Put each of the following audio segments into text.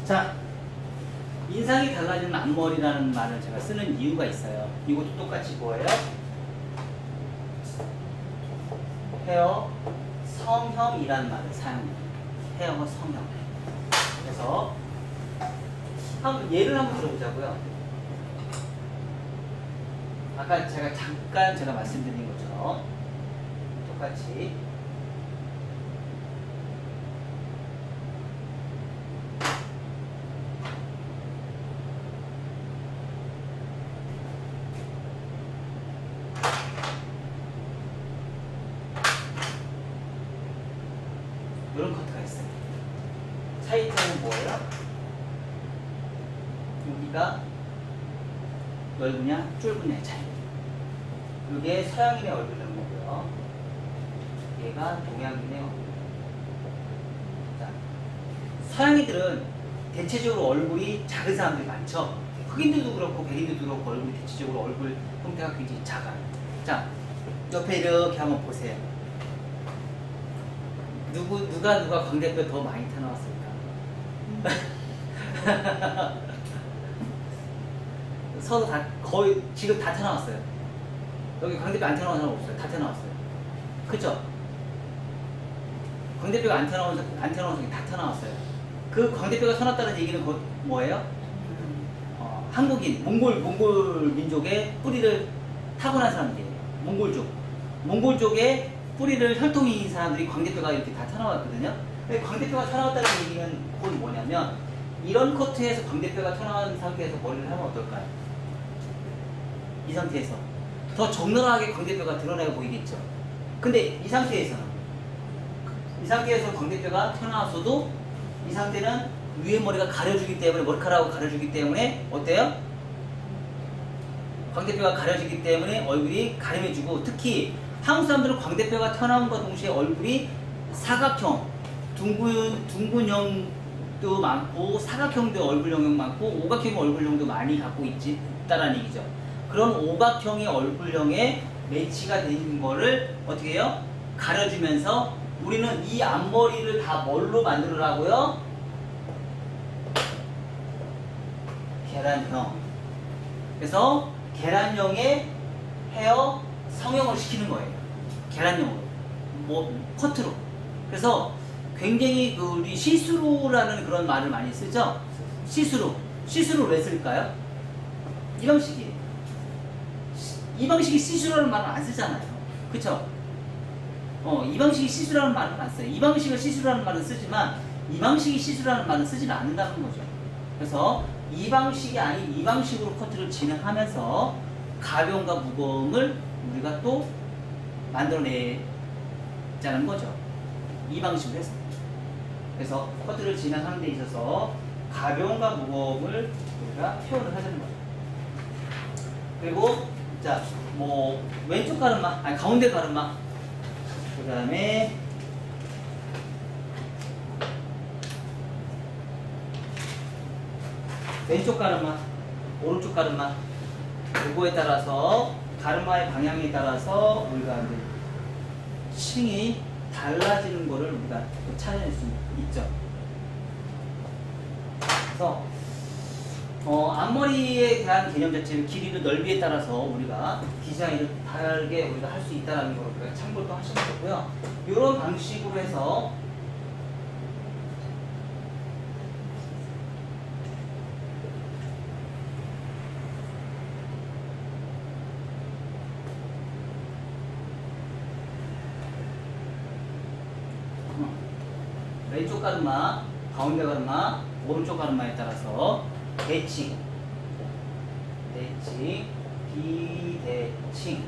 자, 인상이 달라지는 앞머리라는 말을 제가 쓰는 이유가 있어요. 이것도 똑같이 뭐예요? 헤어 성형이라는 말을 사용해요. 헤어 성형. 그래서 예를 한번 들어보자고요. 아까 제가 말씀드린 것처럼 똑같이 이런 커트가 있어요. 차이점은 뭐예요? 여기가 넓으냐 좁으냐의 차이. 이게 서양인의 얼굴 넓이고요. 얘가 동양인의 얼굴. 자, 서양인들은 대체적으로 얼굴이 작은 사람들이 많죠. 흑인들도 그렇고 백인들도 그렇고 얼굴이 대체적으로 얼굴 형태가 굉장히 작아요. 자, 옆에 이렇게 한번 보세요. 누가 광대뼈 더 많이 타나왔을까? 서로 다 거의 지금 다 타나왔어요. 여기 광대뼈 안 타나온 사람 없어요. 다 타나왔어요. 그죠? 광대뼈가 안 타나온 사람이 다 타나왔어요. 그 광대뼈가 타나왔다는 얘기는 뭐예요? 한국인, 몽골 민족의 뿌리를 타고난 사람들이에요. 몽골 쪽에 뿌리를 혈통인 사람들이 광대뼈가 이렇게 다 타나왔거든요. 근데 광대뼈가 타나왔다는 얘기는 그건 뭐냐면 이런 커트에서 광대뼈가 타나온 상태에서 머리를 하면 어떨까요? 이 상태에서 더 적나라하게 광대뼈가 드러나게 보이겠죠. 근데 이 상태에서 광대뼈가 튀어나왔어도 이 상태는 위에 머리가 가려주기 때문에 머리카락으로 가려주기 때문에 어때요? 광대뼈가 가려지기 때문에 얼굴이 가림해주고 특히 한국 사람들은 광대뼈가 튀어나온과 동시에 얼굴이 사각형, 둥근형도 많고 사각형도 얼굴형이 많고 오각형의 얼굴형도 많이 갖고 있다라는 얘기죠. 그런 오각형의 얼굴형에 매치가 되는 거를 어떻게 해요? 가려주면서 우리는 이 앞머리를 다 뭘로 만들으라고요? 계란형. 그래서 계란형의 헤어 성형을 시키는 거예요. 계란형으로. 커트로. 그래서 굉장히 우리 시스루라는 그런 말을 많이 쓰죠? 시스루. 시스루 왜 쓸까요? 이 방식이에요. 이 방식이 시스루라는 말은 안 쓰잖아요. 그쵸? 이 방식이 시스루라는 말은 안 써요. 이 방식을 시스루라는 말은 쓰지만 이 방식이 시스루라는 말은 쓰지는 않는다는 거죠. 그래서 이 방식이 아닌 이 방식으로 커트를 진행하면서 가벼움과 무거움을 우리가 또 만들어내자는 거죠. 이 방식으로 해서. 그래서 커트를 진행하는 데 있어서 가벼움과 무거움을 우리가 표현을 하자는 거죠. 그리고 자, 왼쪽 가르마, 아니 가운데 가르마, 그 다음에 왼쪽 가르마, 오른쪽 가르마, 요거에 따라서 가르마의 방향에 따라서 우리가 이제 층이 달라지는 거를 우리가 또 찾아낼 수 있죠. 그래서 앞머리에 대한 개념 자체는 길이도 넓이에 따라서 우리가 디자인을 다르게 우리가 할 수 있다는 걸 우리가 참고도 하시면 되고요. 이런 방식으로 해서 왼쪽 가르마, 가운데 가르마, 오른쪽 가르마에 따라서 대칭, 비대칭.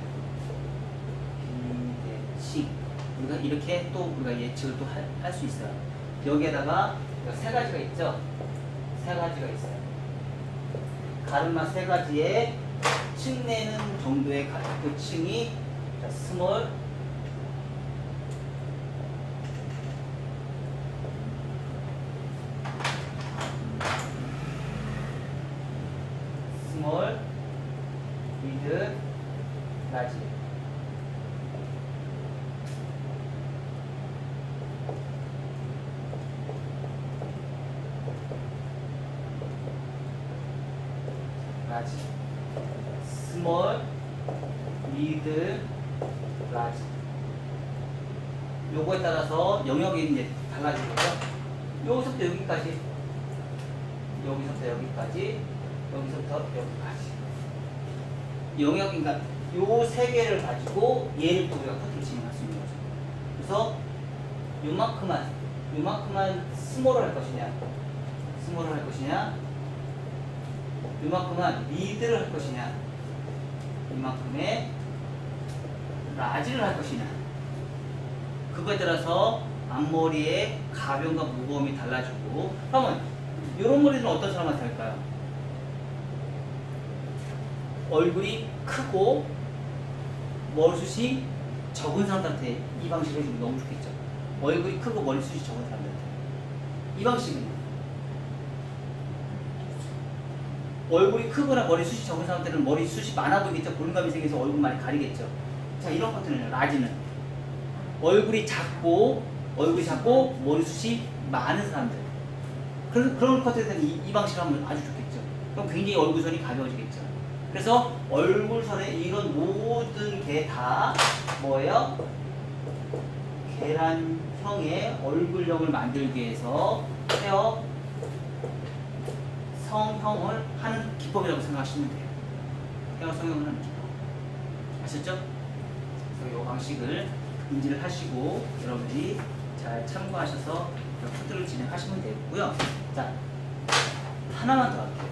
우리가 이렇게 또 우리가 예측을 또 할 수 있어요. 여기에다가 세 가지가 있죠. 세 가지가 있어요. 가르마 세 가지에 층 내는 정도의 그 층이 스몰, 미드, 라지. 라지. 스몰, 미드, 라지. 요거에 따라서 영역이 이제 달라지고요. 여기서부터 여기까지, 여기서부터 여기까지, 여기서부터 여기까지. 영역, 그러니까 요 세 개를 가지고 얘를 또 우리가 커트를 진행할 수 있는 거죠. 그래서 요만큼만 스몰을 할 것이냐, 스몰을 할 것이냐, 요만큼만 미드를 할 것이냐, 이만큼의 라지를 할 것이냐. 그거에 따라서 앞머리의 가변과 무거움이 달라지고. 그러면 이런 머리는 어떤 사람한테 할까요? 얼굴이 크고 머리숱이 적은 사람들한테 이 방식을 해주면 너무 좋겠죠. 얼굴이 크고 머리숱이 적은 사람들한테 이 방식은 얼굴이 크거나 머리숱이 적은 사람들은 머리숱이 많아 보이겠죠. 볼륨감이 생겨서 얼굴 많이 가리겠죠. 자, 이런 것들은요. 라지는 얼굴이 작고 머리숱이 많은 사람들, 그런 것들에 대한 이 방식을 하면 아주 좋겠죠. 그럼 굉장히 얼굴선이 가벼워지겠죠. 그래서 얼굴선에 이런 모든 게 다 뭐예요? 계란형의 얼굴형을 만들기 위해서 헤어 성형을 하는 기법이라고 생각하시면 돼요. 헤어 성형을 하는 기법. 아셨죠? 그래서 이 방식을 인지를 하시고 여러분들이 잘 참고하셔서 커트를 진행하시면 되고요. 자, 하나만 더 할게요.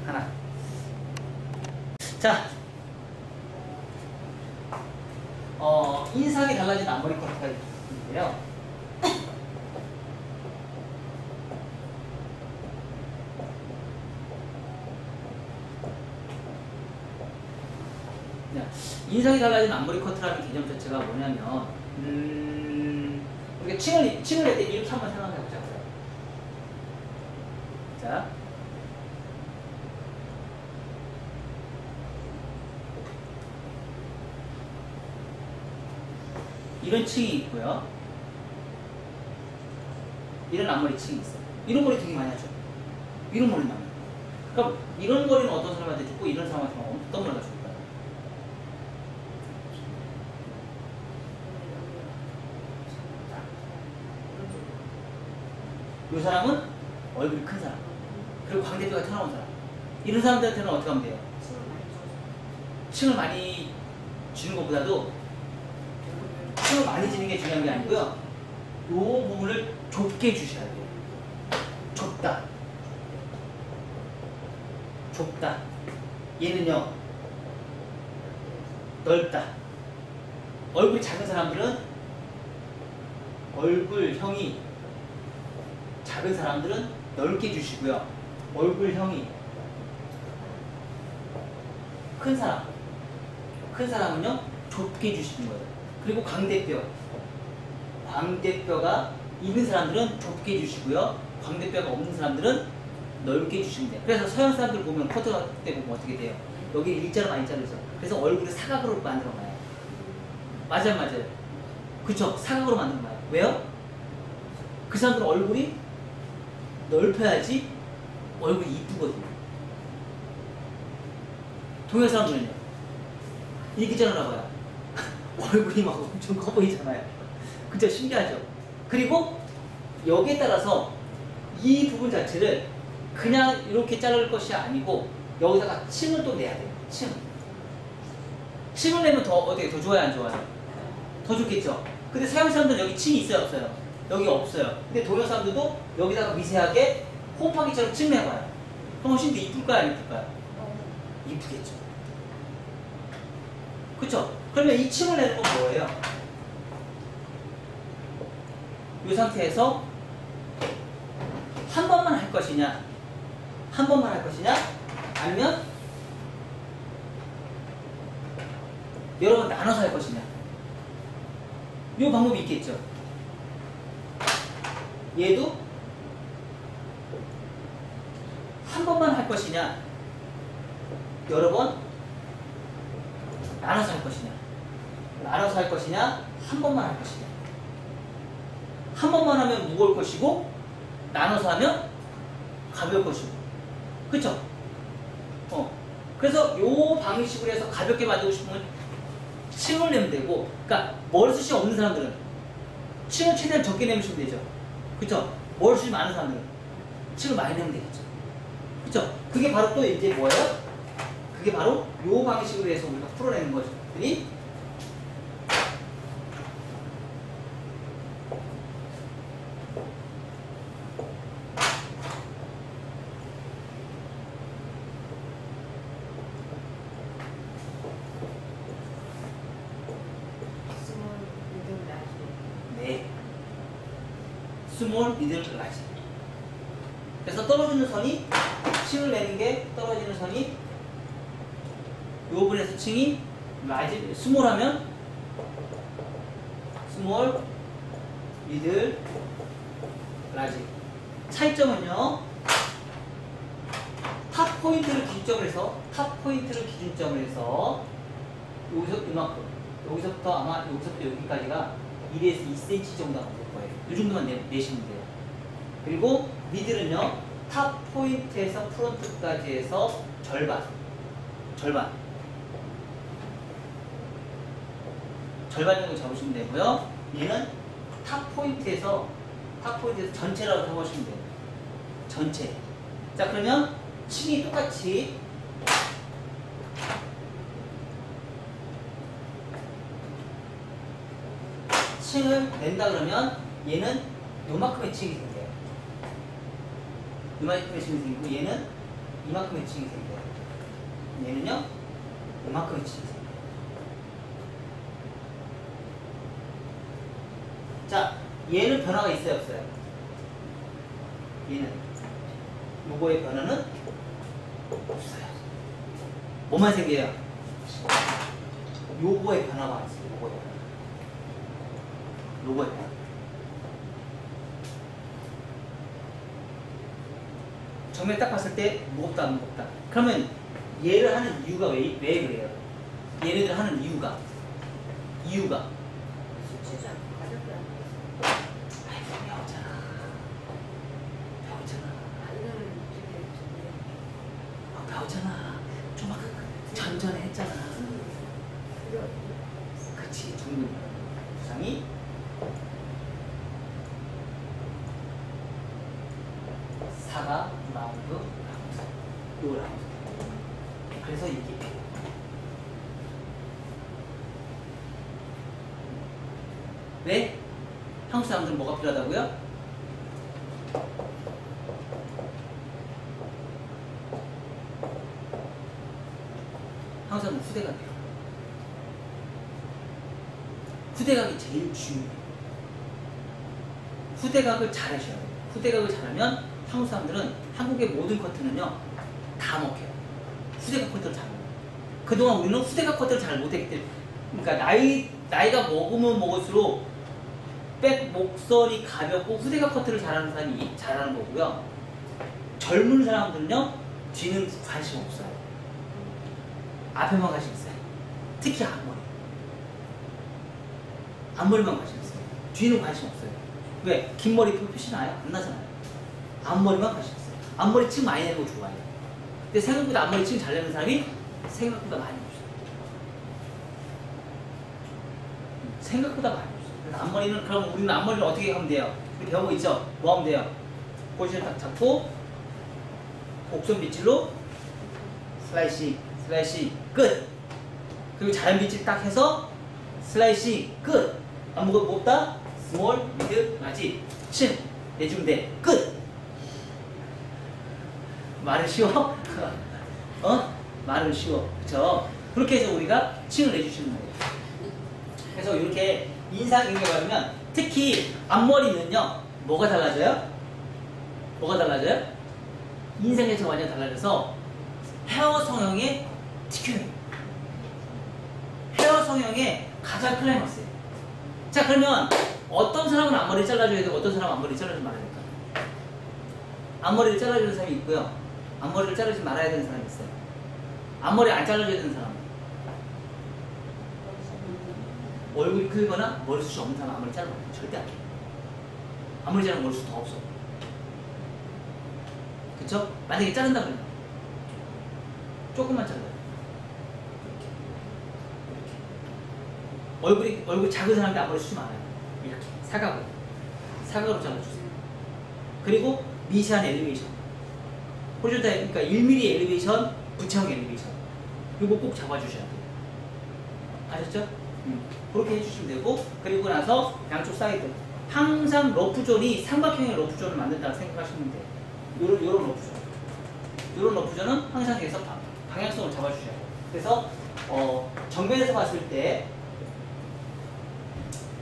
하나. 자, 인상이 달라진 앞머리 커트가 있는데요. 인상이 달라진 앞머리 커트라는 개념 자체가 뭐냐면, 우리가 층을 낼 때 이렇게 한번 생각해 보자고요. 자, 이런 층이 있고요. 이런 앞머리 층이 있어요. 이런 머리 되게 많이 하죠. 이런 머리 많이. 그럼 이런 머리는 어떤 사람한테 좋고 이런 사람한테 어떤 머리가 좋을까요? 이 사람은 얼굴이 큰 사람, 그리고 광대뼈가 튀어나온 사람. 이런 사람들한테는 어떻게 하면 돼요? 층을 많이 주는 것보다도 층을 많이 주는 게 중요한 게 아니고요. 이 부분을 좁게 주셔야 돼요. 좁다. 좁다. 얘는요, 넓다. 얼굴이 작은 사람들은, 얼굴형이 작은 사람들은 넓게 주시고요. 얼굴형이 큰 사람은요, 좁게 주시는 거예요. 그리고 광대뼈가 있는 사람들은 좁게 주시고요. 광대뼈가 없는 사람들은 넓게 주시면 돼요. 그래서 서양 사람들 보면 커트 때 보면 어떻게 돼요? 여기 일자로 많이 자르죠. 그래서 얼굴을 사각으로 만들어 놔요. 맞아요. 그쵸? 사각으로 만들어 놔요. 왜요? 그 사람들은 얼굴이 넓혀야지 얼굴이 이쁘거든요. 동양 사람들은요, 이렇게 자르나봐요. 얼굴이 막 엄청 커 보이잖아요. 그쵸? 신기하죠? 그리고 여기에 따라서 이 부분 자체를 그냥 이렇게 자를 것이 아니고 여기다가 층을 또 내야 돼요. 층을 내면 어떻게 더 좋아요, 안 좋아요? 더 좋겠죠? 근데 서양 사람들은 여기 층이 있어요, 없어요? 여기 없어요. 근데 동양 사람들도 여기다가 미세하게 홈파기처럼 층 내봐요. 그럼 훨씬 더 이쁠까요, 안 이쁠까요? 이쁘겠죠. 그쵸? 그러면 이 층을 내는 건 뭐예요? 이 상태에서 한 번만 할 것이냐, 아니면 여러 번 나눠서 할 것이냐. 이 방법이 있겠죠. 얘도 한 번만 할 것이냐, 여러 번 나눠서 할 것이냐, 한 번만 할 것이냐. 한 번만 하면 무거울 것이고, 나눠서 하면 가벼울 것이고. 그쵸? 그래서 요 방식으로 해서 가볍게 만들고 싶으면 층을 내면 되고, 그러니까 머리숱이 없는 사람들은 층을 최대한 적게 내면 되죠. 그쵸? 머리숱이 많은 사람들은 층을 많이 내면 되겠죠. 그쵸? 그게 바로 또 이제 뭐예요? 그게 바로 요 방식으로 해서 우리가 풀어내는 것들이 스몰, 미들, 라지. 그래서 떨어지는 선이 층을 내는 게 떨어지는 선이 요 부분에서 층이 라지, 스몰하면 스몰, 미들, 라지. 차이점은요. 탑 포인트를 기준점으로 해서 여기서 이만큼, 여기서부터 아마 여기서부터 여기까지가 1에서 2cm 정도 나올 거예요. 이 정도만 내시면 돼요. 그리고 미들은요, 탑 포인트에서 프론트까지 해서 절반 정도 잡으시면 되고요. 얘는 탑 포인트에서 전체라고 해보시면 돼요. 전체. 자, 그러면 층이 똑같이 층을 낸다 그러면 얘는 요만큼의 층이 생겨요. 요만큼의 층이 생기고 얘는 이만큼의 층이 생겨요. 얘는요, 요만큼의 층이 생겨요. 자, 얘는 변화가 있어요, 없어요? 얘는 요거의 변화는 없어요. 뭐만 생겨요? 요거의 변화가 있어요. 요거의 변화. 정면 딱 봤을 때 무겁다 안 무겁다. 그러면 얘를 하는 이유가 왜 그래요? 얘네들 하는 이유가 수치자 가볍게 안 배웠잖아. 아니면 배웠잖아. 좀 아까 전전에 했잖아. 그치, 중근 부상이 사가 라운드 요 라운드. 그래서 이게 왜? 한국 사람들은 뭐가 필요하다고요? 한국 사람은 후대각이에요. 후대각이 제일 중요해요. 후대각을 잘하셔야 돼요. 후대각을 잘하면 한국 사람들은 한국의 모든 커트는요 다 먹혀요. 후대각 커트를 잘해요. 그동안 우리는 후대각 커트를 잘 못했기 때문에, 그러니까 나이가 먹으면 먹을수록 백 목선이 가볍고 후대각 커트를 잘하는 사람이 잘하는 거고요. 젊은 사람들은요 뒤는 관심 없어요. 앞에만 관심 있어요. 특히 앞머리만 관심 있어요. 뒤는 관심 없어요. 왜? 긴 머리 표시 나요? 안 나잖아요. 앞머리만 관심 있어요. 앞머리 층 많이 내는 거 좋아해요. 근데 생각보다 앞머리 층 잘 내는 사람이 생각보다 많이 없어요. 생각보다 많이 없어요. 그래서 앞머리는, 그럼 우리는 앞머리를 어떻게 하면 돼요? 우리 배운 거 있죠? 뭐 하면 돼요? 포지션 딱 잡고 곡선 빗질로 슬라이싱 끝. 그리고 자연 빗질 딱 해서 슬라이싱 끝. 안 무겁다? 스몰, 미드, 라지, 층 내주면 돼. 끝. 말은 쉬워? 말은 쉬워. 그쵸? 그렇게 해서 우리가 층을 내주시는 거예요. 그래서 이렇게 인상 이렇게 가면 특히 앞머리는요, 뭐가 달라져요? 인상 자체가 완전 달라져서 헤어 성형의 TQ예요. 헤어 성형의 가장 클라이막스예요. 자, 그러면 어떤 사람은 앞머리를 잘라줘야 되고 어떤 사람은 앞머리를 잘라주지 말아야 될까? 앞머리를 잘라주는 사람이 있고요. 앞머리를 자르지 말아야 되는 사람이 있어요. 앞머리 안 잘라줘야 되는 사람은 얼굴이 크거나 머리숱이 없는 사람은 앞머리 자르면 절대 안 돼. 앞머리 자르면 머리숱 더 없어. 그쵸? 만약에 자른다 그러면 조금만 잘라요. 이렇게. 얼굴 작은 사람한테 앞머리 숱이 많아요. 이렇게. 사각으로 잘라주세요. 그리고 미세한 엘리베이션. 호rizontal, 그러니까 1mm 엘리베이션, 부채형 엘리베이션. 이거 꼭 잡아주셔야 돼요. 아셨죠? 그렇게 해주시면 되고, 그리고 나서 양쪽 사이드. 항상 러프존이 삼각형의 러프존을 만든다고 생각하시면 돼요. 요런 러프존. 요런 러프존은 항상 계속 방향성을 잡아주셔야 돼요. 그래서, 정면에서 봤을 때,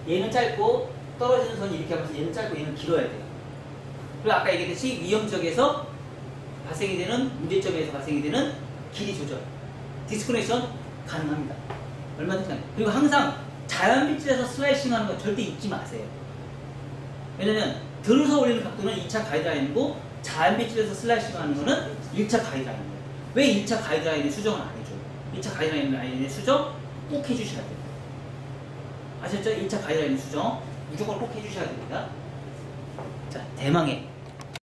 얘는 짧고, 떨어지는 선이 이렇게 하면서 얘는 짧고 얘는 길어야 돼요. 그리고 아까 얘기했듯이 위험적에서 발생이 되는, 문제점에서 발생이 되는 길이 조절. 디스커넥션 가능합니다. 얼마든지 가능해요. 그리고 항상 자연빛질에서 슬라이싱 하는 거 절대 잊지 마세요. 왜냐면 들어서 올리는 각도는 2차 가이드라인이고 자연빛질에서 슬라이싱 하는 거는 1차 가이드라인이에요. 왜 1차 가이드라인의 수정을 안 해줘요? 1차 가이드라인의 수정 꼭 해주셔야 돼요. 아셨죠? 1차 가이드라인의 수정 무조건 꼭 해주셔야 됩니다. 자, 대망의